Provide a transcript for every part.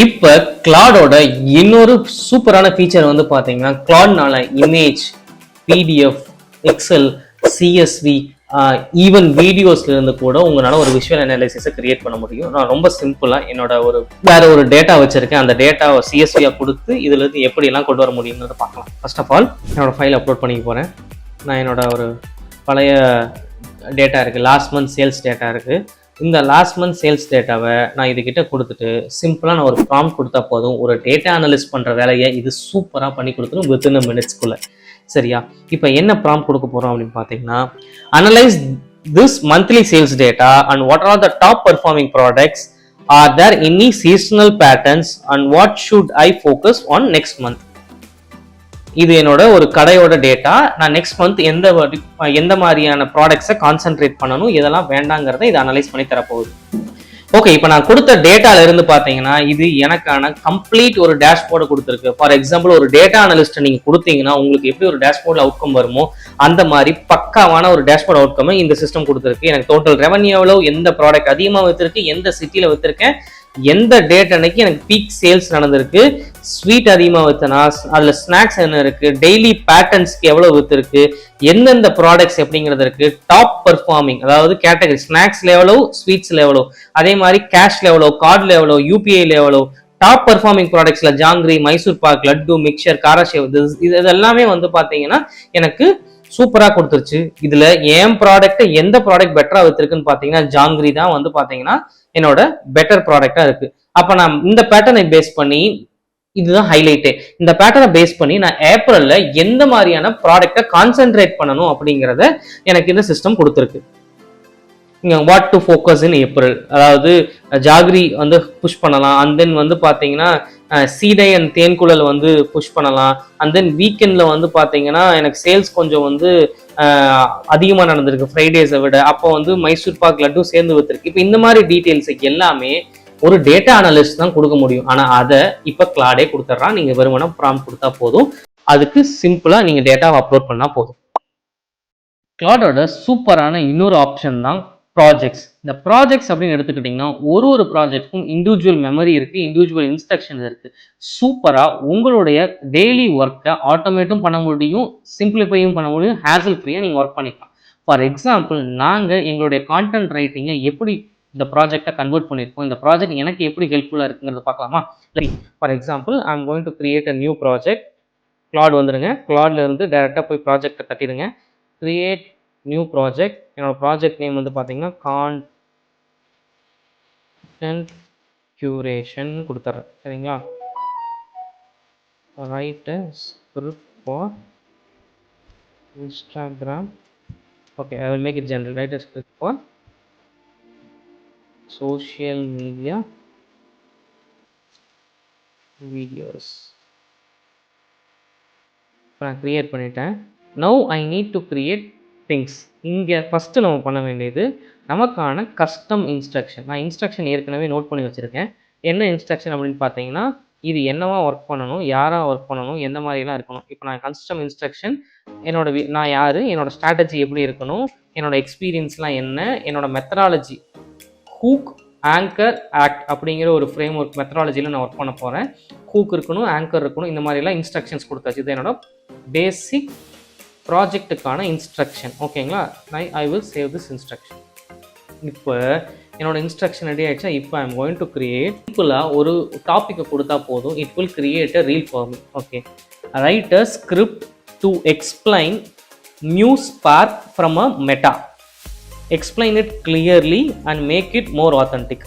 இப்ப கிளாடோட இன்னொரு சூப்பரான ஃபீச்சர் வந்து பாத்தீங்கன்னா கிளாட்னால image, PDF, Excel, CSV, even வீடியோஸ்ல இருந்து கூட உங்களால ஒரு விஷுவல் அனாலிசிஸை கிரியேட் பண்ண முடியும். நான் ரொம்ப சிம்பிளா என்னோட வேற ஒரு டேட்டா வச்சிருக்கேன். அந்த டேட்டாவை சிஎஸ்வியா கொடுத்து இதுல இருந்து எப்படி எல்லாம் கொண்டு வர முடியும்னு பார்க்கலாம். ஃபர்ஸ்ட் ஆஃப் ஆல் என்னோட ஃபைல் அப்லோட் பண்ணிக்க போறேன். நான் என்னோட ஒரு பழைய டேட்டா இருக்கு, லாஸ்ட் மந்த் சேல்ஸ் டேட்டா இருக்கு. இந்த லாஸ்ட் மந்த் சேல்ஸ் டேட்டாவை நான் இதுகிட்ட கொடுத்துட்டு சிம்பிளாக நான் ஒரு ப்ராம்ப்ட் கொடுத்தா போதும், ஒரு டேட்டா அனலிஸ்ட் பண்ணுற வேலையை இது சூப்பராக பண்ணி கொடுத்துரும் வித்தின் மினிட்ஸ்க்குள்ள. சரியா? இப்போ என்ன ப்ராம்ப்ட் கொடுக்க போகிறோம் அப்படின்னு பார்த்தீங்கன்னா, analyse this monthly sales data and what are the top performing products, are there any seasonal patterns and what should I focus on next month. இது என்னோட ஒரு கடையோட டேட்டா. நான் நெக்ஸ்ட் மந்த் எந்த மாதிரியான ப்ராடக்ட்ஸை கான்சென்ட்ரேட் பண்ணணும், இதெல்லாம் வேண்டாங்கிறத இது அனலைஸ் பண்ணி தரப்போகுது. ஓகே, இப்போ நான் கொடுத்த டேட்டால இருந்து பார்த்தீங்கன்னா இது எனக்கான கம்ப்ளீட் ஒரு டேஷ்போர்டு கொடுத்துருக்கு. ஃபார் எக்ஸாம்பிள், ஒரு டேட்டா அனலிஸ்ட் நீங்க கொடுத்தீங்கன்னா உங்களுக்கு எப்படி ஒரு டேஷ்போர்ட்ல அவுட்கம் வருமோ அந்த மாதிரி பக்காவான ஒரு டேஷ்போர்ட் அவுட்கம் இந்த சிஸ்டம் கொடுத்துருக்கு. எனக்கு டோட்டல் ரெவன்யூ எவ்வளோ, எந்த ப்ராடக்ட் அதிகமாக வித்திருக்கு, எந்த சிட்டியில வித்திருக்கேன், எந்த டேட் அன்னைக்கு எனக்கு பீக் சேல்ஸ் நடந்திருக்கு, ஸ்வீட் அதிகமாக வித்தனா, அதில் ஸ்நாக்ஸ் என்ன இருக்கு, டெய்லி பேட்டர்ன்ஸ்க்கு எவ்வளோ வித்துருக்கு, எந்தெந்த ப்ராடக்ட்ஸ் எப்படிங்கிறது இருக்கு, டாப் பெர்ஃபார்மிங் அதாவது கேட்டகரி ஸ்நாக்ஸ் லெவலோ ஸ்வீட்ஸ் லெவலோ, அதே மாதிரி கேஷ் லெவலோ, கார்டு லெவலோ, யூபிஐ லெவலோ, டாப் பெர்ஃபார்மிங் ப்ராடக்ட்ஸ்ல ஜாங்கிரி, மைசூர் பாக், லட்டு, மிக்சர், காராஷேவ், இது எல்லாமே வந்து பாத்தீங்கன்னா எனக்கு சூப்பரா கொடுத்துருச்சு. இதுல என் ப்ராடக்ட் எந்த ப்ராடக்ட் பெட்டரா வித்துருக்குன்னு பாத்தீங்கன்னா ஜாங்கிரி தான் வந்து பாத்தீங்கன்னா என்னோட பெட்டர் ப்ராடக்டா இருக்கு. அப்ப நான் இந்த பேட்டர்னை பேஸ் பண்ணி, இதுதான் ஹைலைட்டே, இந்த பேட்டர்னை பேஸ் பண்ணி நான் ஏப்ரல்ல எந்த மாதிரியான ப்ராடக்டை கான்சென்ட்ரேட் பண்ணணும் அப்படிங்கிறத எனக்கு இந்த சிஸ்டம் கொடுத்துருக்கு. இங்க what to focus in April, அதாவது ஜாகிரி வந்து புஷ் பண்ணலாம், அண்ட் தென் வந்து பாத்தீங்கன்னா சீடை அண்ட் தேன்குழல் வந்து புஷ் பண்ணலாம், அண்ட் தென் வீக்கெண்ட்ல வந்து பாத்தீங்கன்னா எனக்கு சேல்ஸ் கொஞ்சம் வந்து அதிகமாக நடந்திருக்கு ஃப்ரைடேஸை விட, அப்போ வந்து மைசூர் பாக் லட்டும் சேர்ந்து வித்துருக்கு. இப்போ இந்த மாதிரி டீட்டெயில்ஸ் எல்லாமே ஒரு டேட்டா அனலிஸ்ட் தான் கொடுக்க முடியும். ஆனா அதை இப்ப கிளாடே கொடுத்துட்றான். நீங்க வெறுமனா ப்ராம்ப்ட் கொடுத்தா போதும், அதுக்கு சிம்பிளா நீங்க டேட்டாவை அப்லோட் பண்ணா போதும். கிளாடோட சூப்பரான இன்னொரு ஆப்ஷன் தான் ப்ராஜெக்ட்ஸ். இந்த ப்ராஜெக்ட்ஸ் அப்படின்னு எடுத்துக்கிட்டிங்கன்னா ஒரு ப்ராஜெக்ட்க்கும் இண்டிவிஜுவல் மெமரி இருக்கு, இண்டிவிஜுவல் இன்ஸ்ட்ரக்ஷன்ஸ் இருக்கு. சூப்பரா உங்களுடைய டெய்லி ஒர்க்கை ஆட்டோமேட்டும் பண்ண முடியும், சிம்பிளிஃபையும் பண்ண முடியும், ஹேசல் ஃப்ரீயா நீங்க ஒர்க் பண்ணிக்கலாம். ஃபார் எக்ஸாம்பிள், நாங்க எங்களுடைய கான்டென்ட் ரைட்டிங்கை எப்படி இந்த ப்ராஜெக்டை கன்வெர்ட் பண்ணியிருக்கோம், இந்த ப்ராஜெக்ட் எனக்கு எப்படி ஹெல்ப்ஃபுல்லாக இருக்குங்கிறத பார்க்கலாமா? For example, I am going to create a new project. Claude வந்துடுங்க, கிளாட்ல இருந்து டைரெக்டாக போய் ப்ராஜெக்டை தட்டிடுங்க, கிரியேட் நியூ ப்ராஜெக்ட். என்னோட ப்ராஜெக்ட் நேம் வந்து பார்த்தீங்கன்னா கான்டென்ட் கியூரேஷன் கொடுத்துட்றேன். சரிங்களா? Write a script for Instagram. Okay, I will make it general. Write a script for social media videos. நான் கிரியேட் பண்ணிட்டேன். Now I need to create things. இங்கே first நம்ம பண்ண வேண்டியது நமக்கான கஸ்டம் இன்ஸ்ட்ரக்ஷன். நான் இன்ஸ்ட்ரக்ஷன் ஏற்கனவே நோட் பண்ணி வச்சுருக்கேன். என்ன இன்ஸ்ட்ரக்ஷன் அப்படின்னு பார்த்தீங்கன்னா, இது என்னவா ஒர்க் பண்ணணும், யாராக ஒர்க் பண்ணணும், எந்த மாதிரிலாம் இருக்கணும். இப்போ நான் கஸ்டம் இன்ஸ்ட்ரக்ஷன், நான் யார், என்னோட ஸ்ட்ராட்டஜி எப்படி இருக்கணும், என்னோட எக்ஸ்பீரியன்ஸ்லாம் என்ன, என்னோட மெத்தடாலஜி, ஹூக், ஆங்கர், ஆக்ட் அப்படிங்கிற ஒரு ஃப்ரேம் ஒர்க் மெத்தடாலஜியில் நான் ஒர்க் பண்ண போகிறேன். ஹூக் இருக்கணும், ஆங்கர் இருக்கணும், இந்த மாதிரிலாம் இன்ஸ்ட்ரக்ஷன்ஸ் கொடுத்தாச்சு. இது என்னோட பேசிக் ப்ராஜெக்ட்டுக்கான இன்ஸ்ட்ரக்ஷன். ஓகேங்களா? I will save this instruction. இப்போ என்னோட இன்ஸ்ட்ரக்ஷன் ரெடி ஆகிடுச்சா? இப்போ I am going to create, சிம்பிளாக ஒரு டாப்பிக்கை கொடுத்தா போதும், it will create a reel for me. Okay, write a script to explain new spark from a Meta. Explain it clearly and make it more authentic.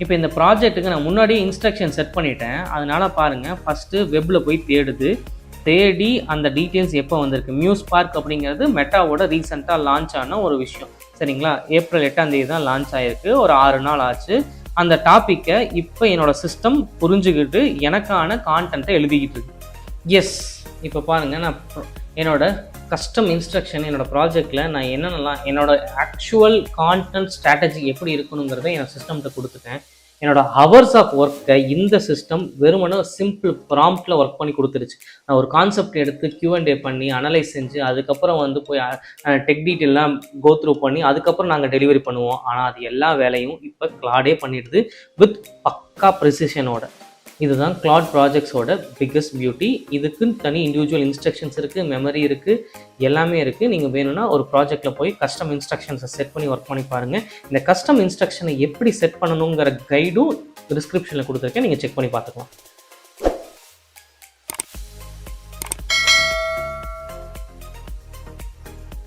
இப்போ இந்த ப்ராஜெக்ட்டுக்கு நான் முன்னாடியே instruction set பண்ணிட்டேன். அதனால பாருங்கள், ஃபஸ்ட்டு வெப்பில் போய் தேடி அந்த டீட்டெயில்ஸ் எப்போ வந்திருக்கு. நியூஸ் பார்க் அப்படிங்கிறது மெட்டாவோட ரீசெண்டாக லான்ச் ஆன ஒரு விஷயம். சரிங்களா? ஏப்ரல் 8ஆம் தேதி தான் லான்ச் ஆகிருக்கு, ஒரு 6 நாள் ஆச்சு. அந்த டாப்பிக்கை இப்போ என்னோட சிஸ்டம் புரிஞ்சுக்கிட்டு எனக்கான கான்டென்ட்டை எழுதிக்கிட்டு இருக்கு. எஸ், இப்போ பாருங்கள், நான் என்னோட கஸ்டம் இன்ஸ்ட்ரக்ஷன் என்னோட ப்ராஜெக்டில் நான் என்னென்னலாம் என்னோட ஆக்சுவல் கான்டென்ட் ஸ்ட்ராட்டஜி எப்படி இருக்கணுங்கிறத என்னோட சிஸ்டம்கிட்ட கொடுத்துட்டேன். என்னோட ஹவர்ஸ் ஆஃப் ஒர்க்கை இந்த சிஸ்டம் வெறுமனே சிம்பிள் ப்ராம்ப்டில் ஒர்க் பண்ணி கொடுத்துருச்சு. நான் ஒரு கான்செப்ட் எடுத்து Q&A பண்ணி அனலைஸ் செஞ்சு அதுக்கப்புறம் வந்து போய் டெக் டீட்டெயிலாம் கோ த்ரூ பண்ணி அதுக்கப்புறம் நாங்கள் டெலிவரி பண்ணுவோம். ஆனால் அது எல்லா வேலையும் இப்போ கிளாடே பண்ணிடுது வித் பக்கா ப்ரிசிஷனோட. இதுதான் கிளாட் ப்ராஜெக்ட்ஸோட பிக்கஸ்ட் பியூட்டி. இதுக்குன்னு தனி இண்டிவிஜுவல் இன்ஸ்ட்ரக்ஷன்ஸ் இருக்குது, மெமரி இருக்குது, எல்லாமே இருக்குது. நீங்கள் வேணும்னா ஒரு ப்ராஜெக்டில் போய் கஸ்டம் இன்ஸ்ட்ரக்ஷன்ஸை செட் பண்ணி ஒர்க் பண்ணி பாருங்கள். இந்த கஸ்டம் இன்ஸ்ட்ரக்ஷனை எப்படி செட் பண்ணணுங்கிற கைடும் டிஸ்கிரிப்ஷனில் கொடுத்துருக்கேன், நீங்கள் செக் பண்ணி பார்த்துக்கலாம்.